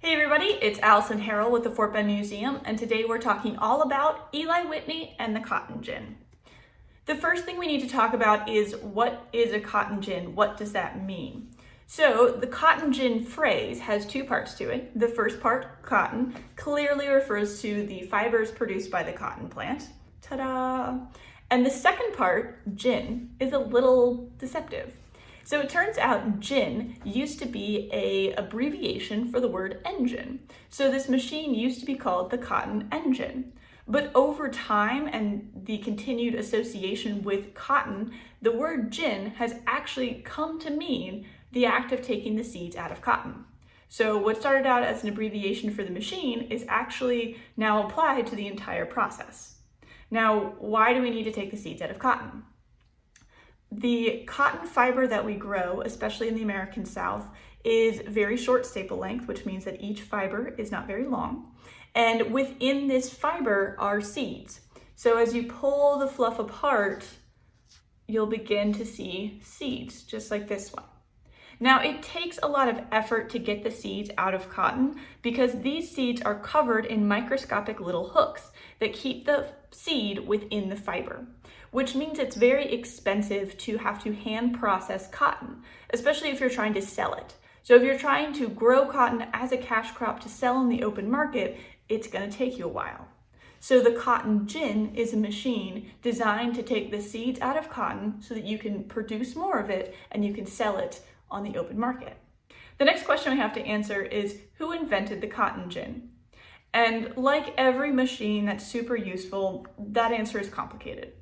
Hey everybody, it's Allison Harrell with the Fort Bend Museum, and today we're talking all about Eli Whitney and the cotton gin. The first thing we need to talk about is what is a cotton gin? What does that mean? So the cotton gin phrase has two parts to it. The first part, cotton, clearly refers to the fibers produced by the cotton plant. Ta-da! And the second part, gin, is a little deceptive. So it turns out gin used to be an abbreviation for the word engine. So this machine used to be called the cotton engine. But over time and the continued association with cotton, the word gin has actually come to mean the act of taking the seeds out of cotton. So what started out as an abbreviation for the machine is actually now applied to the entire process. Now, why do we need to take the seeds out of cotton? The cotton fiber that we grow, especially in the American South, is very short staple length, which means that each fiber is not very long. And within this fiber are seeds. So as you pull the fluff apart, you'll begin to see seeds, just like this one. Now, it takes a lot of effort to get the seeds out of cotton because these seeds are covered in microscopic little hooks that keep the seed within the fiber, which means it's very expensive to have to hand process cotton, especially if you're trying to sell it. So if you're trying to grow cotton as a cash crop to sell in the open market, it's going to take you a while. So the cotton gin is a machine designed to take the seeds out of cotton so that you can produce more of it and you can sell it on the open market. The next question we have to answer is, who invented the cotton gin? And like every machine that's super useful, that answer is complicated.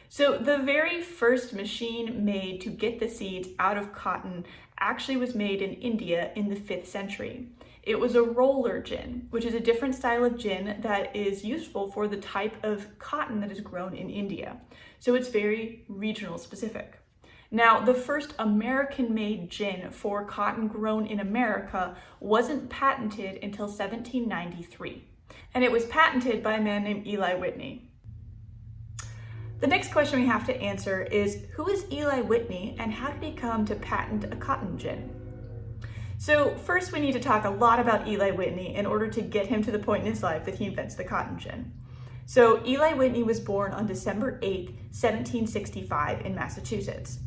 So the very first machine made to get the seeds out of cotton actually was made in India in the 5th century. It was a roller gin, which is a different style of gin that is useful for the type of cotton that is grown in India. So it's very regional specific. Now, the first American-made gin for cotton grown in America wasn't patented until 1793, and it was patented by a man named Eli Whitney. The next question we have to answer is, who is Eli Whitney and how did he come to patent a cotton gin? So first we need to talk a lot about Eli Whitney in order to get him to the point in his life that he invents the cotton gin. So Eli Whitney was born on December 8, 1765 in Massachusetts.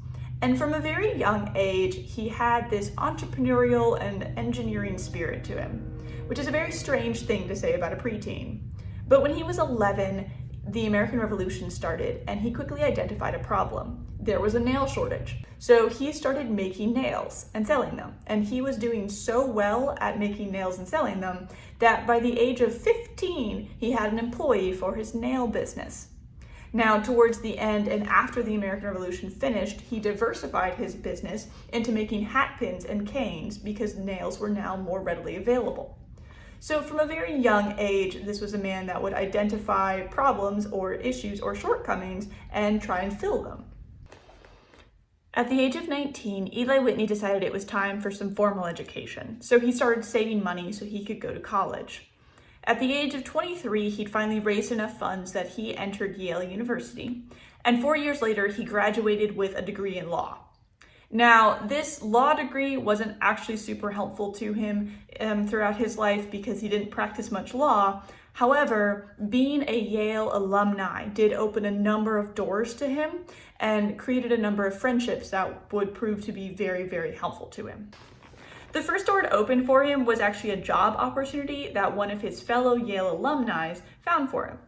And from a very young age, he had this entrepreneurial and engineering spirit to him, which is a very strange thing to say about a preteen. But when he was 11, the American Revolution started and he quickly identified a problem. There was a nail shortage. So he started making nails and selling them. And he was doing so well at making nails and selling them that by the age of 15, he had an employee for his nail business. Now, towards the end and after the American Revolution finished, he diversified his business into making hat pins and canes because nails were now more readily available. So from a very young age, this was a man that would identify problems or issues or shortcomings and try and fill them. At the age of 19, Eli Whitney decided it was time for some formal education. So he started saving money so he could go to college. At the age of 23, he'd finally raised enough funds that he entered Yale University. And 4 years later, he graduated with a degree in law. Now, this law degree wasn't actually super helpful to him throughout his life because he didn't practice much law. However, being a Yale alumni did open a number of doors to him and created a number of friendships that would prove to be very, very helpful to him. The first door to open for him was actually a job opportunity that one of his fellow Yale alumni found for him.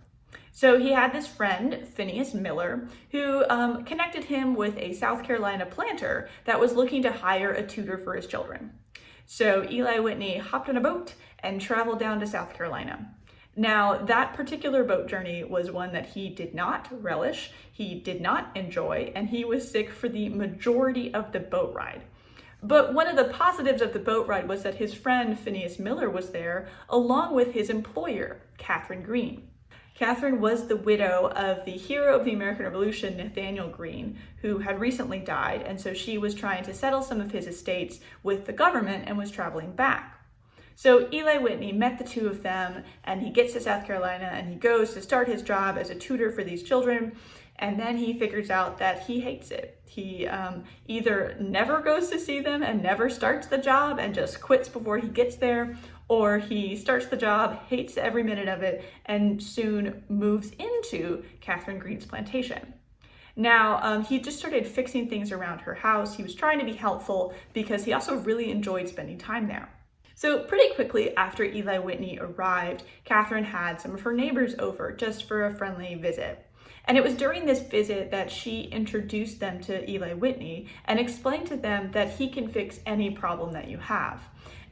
So he had this friend, Phineas Miller, who connected him with a South Carolina planter that was looking to hire a tutor for his children. So Eli Whitney hopped on a boat and traveled down to South Carolina. Now, that particular boat journey was one that he did not relish, he did not enjoy, and he was sick for the majority of the boat ride. But one of the positives of the boat ride was that his friend Phineas Miller was there, along with his employer, Catherine Greene. Catherine was the widow of the hero of the American Revolution, Nathaniel Greene, who had recently died, and so she was trying to settle some of his estates with the government and was traveling back. So Eli Whitney met the two of them, and he gets to South Carolina and he goes to start his job as a tutor for these children. And then he figures out that he hates it. He either never goes to see them and never starts the job and just quits before he gets there, or he starts the job, hates every minute of it, and soon moves into Catherine Green's plantation. Now, he just started fixing things around her house. He was trying to be helpful because he also really enjoyed spending time there. So pretty quickly after Eli Whitney arrived, Catherine had some of her neighbors over just for a friendly visit. And it was during this visit that she introduced them to Eli Whitney and explained to them that he can fix any problem that you have.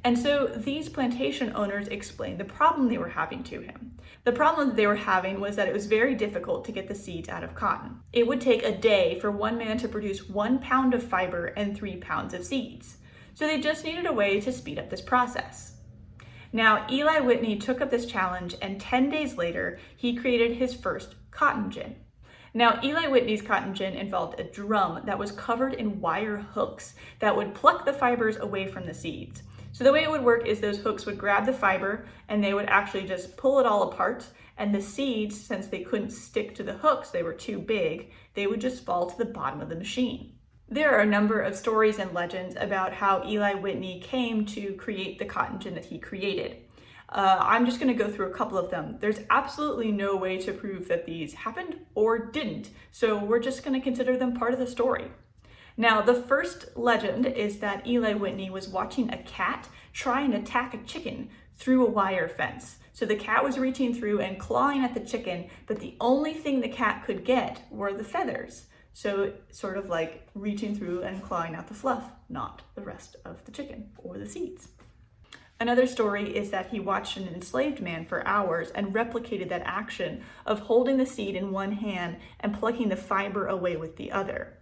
And so these plantation owners explained the problem they were having to him. The problem that they were having was that it was very difficult to get the seeds out of cotton. It would take a day for one man to produce 1 pound of fiber and 3 pounds of seeds. So they just needed a way to speed up this process. Now, Eli Whitney took up this challenge, and 10 days later, he created his first cotton gin. Now, Eli Whitney's cotton gin involved a drum that was covered in wire hooks that would pluck the fibers away from the seeds. So the way it would work is those hooks would grab the fiber and they would actually just pull it all apart, and the seeds, since they couldn't stick to the hooks, they were too big, they would just fall to the bottom of the machine. There are a number of stories and legends about how Eli Whitney came to create the cotton gin that he created. I'm just going to go through a couple of them. There's absolutely no way to prove that these happened or didn't, so we're just going to consider them part of the story. Now, the first legend is that Eli Whitney was watching a cat try and attack a chicken through a wire fence. So the cat was reaching through and clawing at the chicken, but the only thing the cat could get were the feathers. So sort of like reaching through and clawing out the fluff, not the rest of the chicken or the seeds. Another story is that he watched an enslaved man for hours and replicated that action of holding the seed in one hand and plucking the fiber away with the other.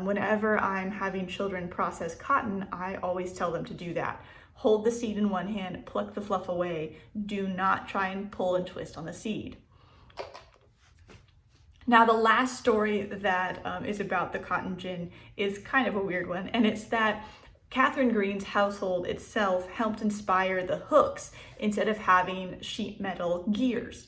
Whenever I'm having children process cotton, I always tell them to do that. Hold the seed in one hand, pluck the fluff away. Do not try and pull and twist on the seed. Now, the last story that is about the cotton gin is kind of a weird one, and it's that Catherine Green's household itself helped inspire the hooks instead of having sheet metal gears.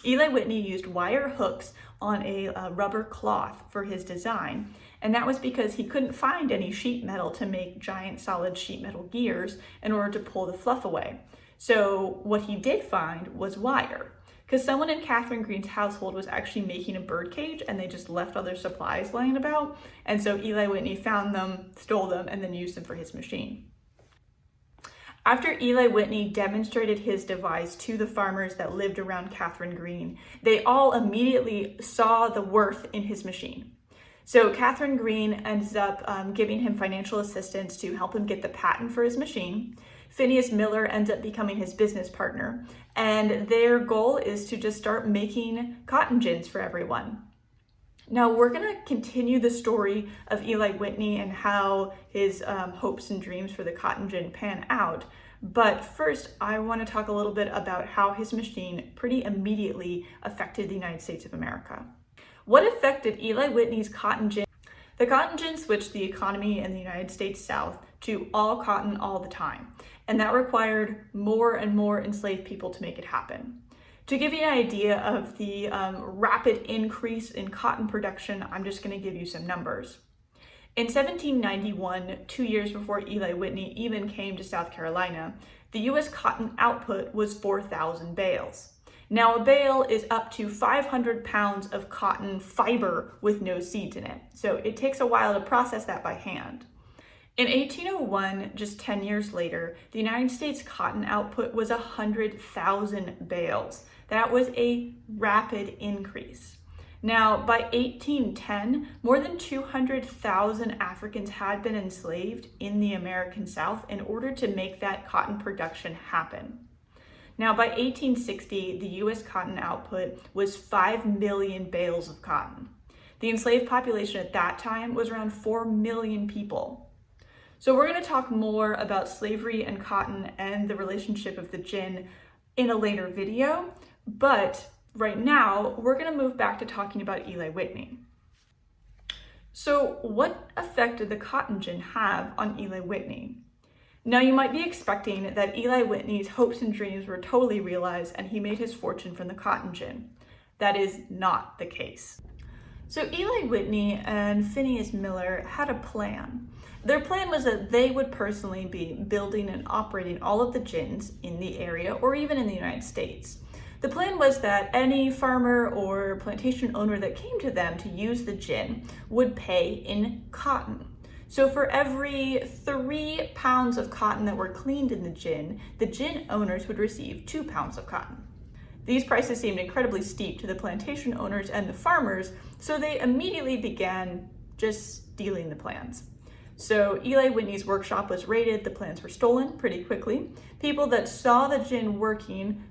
Eli Whitney used wire hooks on a rubber cloth for his design, and that was because he couldn't find any sheet metal to make giant solid sheet metal gears in order to pull the fluff away. So what he did find was wire. Because someone in Catherine Green's household was actually making a bird cage and they just left all their supplies laying about. And so Eli Whitney found them, stole them, and then used them for his machine. After Eli Whitney demonstrated his device to the farmers that lived around Catherine Green, they all immediately saw the worth in his machine. So Catherine Green ends up giving him financial assistance to help him get the patent for his machine. Phineas Miller ends up becoming his business partner, and their goal is to just start making cotton gins for everyone. Now, we're going to continue the story of Eli Whitney and how his hopes and dreams for the cotton gin pan out. But first, I want to talk a little bit about how his machine pretty immediately affected the United States of America. What affected Eli Whitney's cotton gin? The cotton gin switched the economy in the United States South to all cotton all the time, and that required more and more enslaved people to make it happen. To give you an idea of the rapid increase in cotton production, I'm just going to give you some numbers. In 1791, 2 years before Eli Whitney even came to South Carolina, the U.S. cotton output was 4,000 bales. Now, a bale is up to 500 pounds of cotton fiber with no seeds in it, so it takes a while to process that by hand. In 1801, just 10 years later, the United States cotton output was 100,000 bales. That was a rapid increase. Now, by 1810, more than 200,000 Africans had been enslaved in the American South in order to make that cotton production happen. Now, by 1860, the U.S. cotton output was 5 million bales of cotton. The enslaved population at that time was around 4 million people. So we're going to talk more about slavery and cotton and the relationship of the gin in a later video, but right now we're going to move back to talking about Eli Whitney. So what effect did the cotton gin have on Eli Whitney? Now you might be expecting that Eli Whitney's hopes and dreams were totally realized and he made his fortune from the cotton gin. That is not the case. So Eli Whitney and Phineas Miller had a plan. Their plan was that they would personally be building and operating all of the gins in the area or even in the United States. The plan was that any farmer or plantation owner that came to them to use the gin would pay in cotton. So for every 3 pounds of cotton that were cleaned in the gin owners would receive 2 pounds of cotton. These prices seemed incredibly steep to the plantation owners and the farmers, so they immediately began just stealing the plans. So Eli Whitney's workshop was raided, the plans were stolen pretty quickly. People that saw the gin working,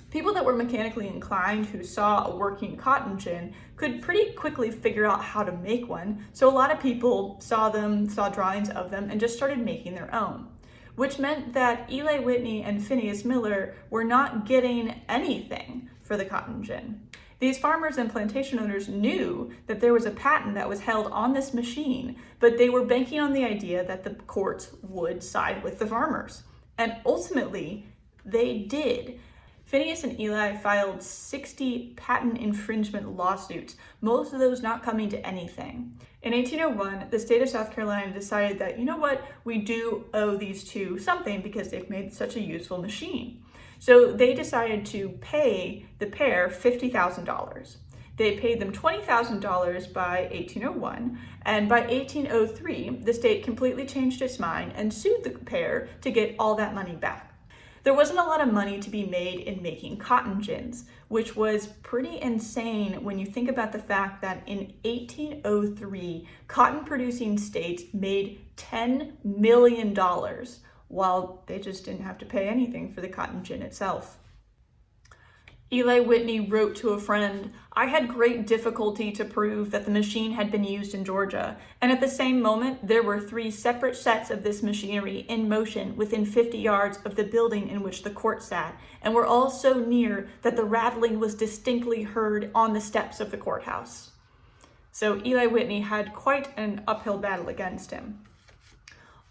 people that were mechanically inclined who saw a working cotton gin could pretty quickly figure out how to make one. So a lot of people saw drawings of them and just started making their own, which meant that Eli Whitney and Phineas Miller were not getting anything for the cotton gin. These farmers and plantation owners knew that there was a patent that was held on this machine, but they were banking on the idea that the courts would side with the farmers. And ultimately, they did. Phineas and Eli filed 60 patent infringement lawsuits, most of those not coming to anything. In 1801, the state of South Carolina decided that, you know what, we do owe these two something because they've made such a useful machine. So they decided to pay the pair $50,000. They paid them $20,000 by 1801, and by 1803, the state completely changed its mind and sued the pair to get all that money back. There wasn't a lot of money to be made in making cotton gins, which was pretty insane when you think about the fact that in 1803, cotton-producing states made $10 million, while they just didn't have to pay anything for the cotton gin itself. Eli Whitney wrote to a friend, "I had great difficulty to prove that the machine had been used in Georgia, and at the same moment there were 3 separate sets of this machinery in motion within 50 yards of the building in which the court sat, and were all so near that the rattling was distinctly heard on the steps of the courthouse." So Eli Whitney had quite an uphill battle against him.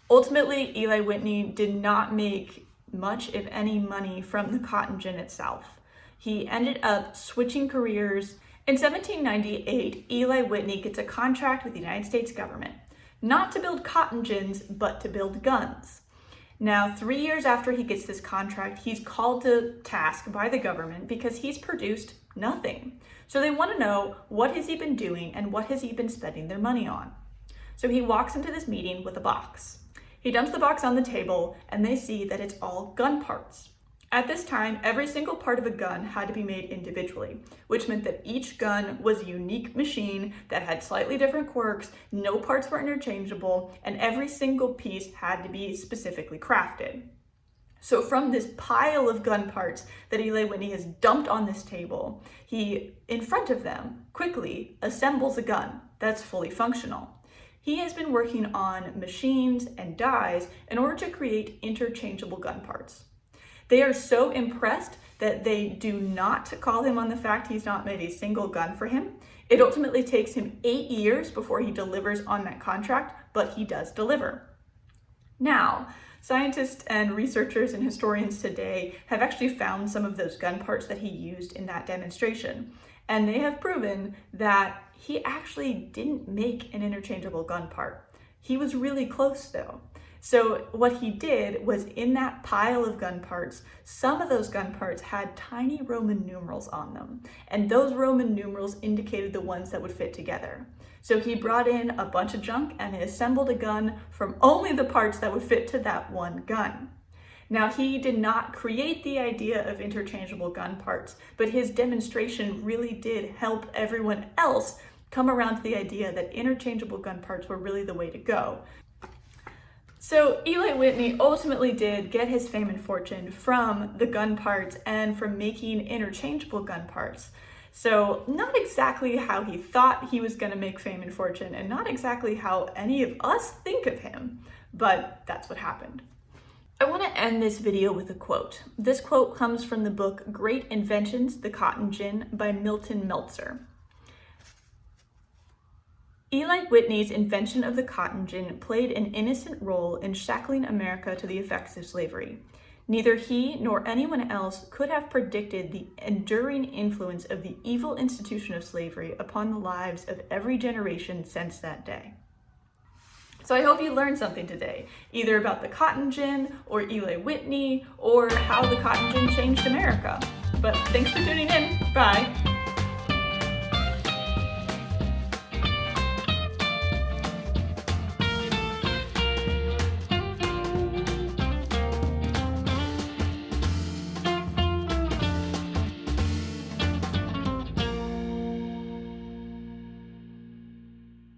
Ultimately, Eli Whitney did not make much, if any, money from the cotton gin itself. He ended up switching careers. In 1798, Eli Whitney gets a contract with the United States government, not to build cotton gins, but to build guns. Now, 3 years after he gets this contract, he's called to task by the government because he's produced nothing. So they want to know, what has he been doing and what has he been spending their money on? So he walks into this meeting with a box. He dumps the box on the table and they see that it's all gun parts. At this time, every single part of a gun had to be made individually, which meant that each gun was a unique machine that had slightly different quirks, no parts were interchangeable, and every single piece had to be specifically crafted. So from this pile of gun parts that Eli Whitney has dumped on this table, he, in front of them, quickly assembles a gun that's fully functional. He has been working on machines and dies in order to create interchangeable gun parts. They are so impressed that they do not call him on the fact he's not made a single gun for him. It ultimately takes him 8 years before he delivers on that contract, but he does deliver. Now, scientists and researchers and historians today have actually found some of those gun parts that he used in that demonstration, and they have proven that he actually didn't make an interchangeable gun part. He was really close though. So what he did was, in that pile of gun parts, some of those gun parts had tiny Roman numerals on them, and those Roman numerals indicated the ones that would fit together. So he brought in a bunch of junk and he assembled a gun from only the parts that would fit to that one gun. Now, he did not create the idea of interchangeable gun parts, but his demonstration really did help everyone else come around to the idea that interchangeable gun parts were really the way to go. So Eli Whitney ultimately did get his fame and fortune from the gun parts and from making interchangeable gun parts. So not exactly how he thought he was going to make fame and fortune, and not exactly how any of us think of him, but that's what happened. I want to end this video with a quote. This quote comes from the book Great Inventions, The Cotton Gin by Milton Meltzer. Eli Whitney's invention of the cotton gin played an innocent role in shackling America to the effects of slavery. Neither he nor anyone else could have predicted the enduring influence of the evil institution of slavery upon the lives of every generation since that day. So I hope you learned something today, either about the cotton gin or Eli Whitney or how the cotton gin changed America. But thanks for tuning in. Bye.